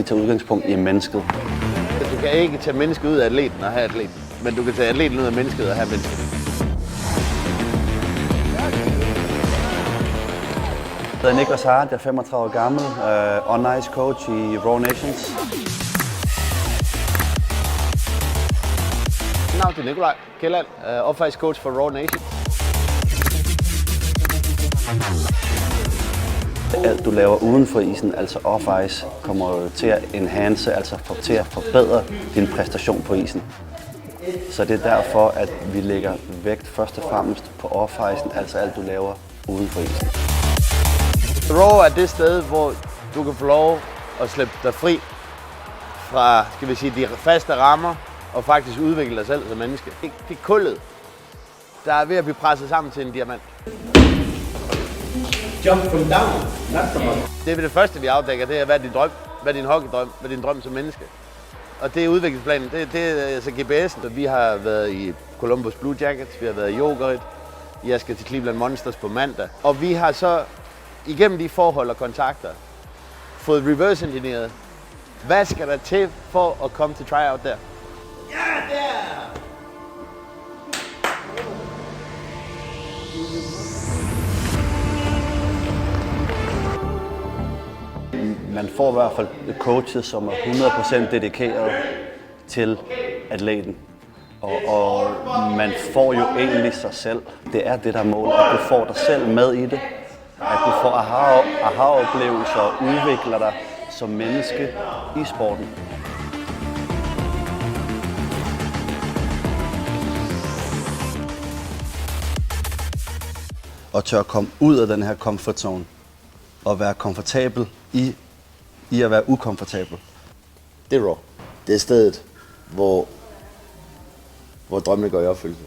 tager udgangspunkt i mennesket. Du kan ikke tage mennesket ud af atleten og have atleten, men du kan tage atleten ud af mennesket og have mennesket. Jeg hedder Niklas Hart, jeg er 35 år gammel, on-ice coach i Raw Nations. Mit navn er Nikolaj Kjelland, off-ice coach for Raw Nations. Alt du laver uden for isen, altså off-ice, kommer til at enhance, altså til at forbedre din præstation på isen. Så det er derfor, at vi lægger vægt først og fremmest på off-icen, altså alt du laver uden for isen. Raw er det sted, hvor du kan få lov at slippe dig fri fra, skal vi sige, de faste rammer og faktisk udvikle dig selv som menneske. Det er kullet, der er ved at blive presset sammen til en diamant. Jump from down, not from up. Det er det første, vi afdækker, det er, hvad er din drøm, hvad er din hockeydrøm, hvad er din drøm som menneske. Og det er udviklingsplanen, det er altså GPS'en. Vi har været i Columbus Blue Jackets, vi har været i Jokerit, jeg skal til Cleveland Monsters på mandag. Og vi har så igennem de forhold og kontakter fået reverse engineeret. Hvad skal der til for at komme til tryout der? Ja, der! Man får i hvert fald coaches, som er 100% dedikeret til atleten. Og man får jo egentlig sig selv. Det er det, der er målet, at du får dig selv med i det. At du får aha-oplevelser og udvikler dig som menneske i sporten. Og tør komme ud af den her comfort zone og være komfortabel i at være ukomfortabel. Det er Raw. Det er stedet, hvor drømmene går i opfyldelse.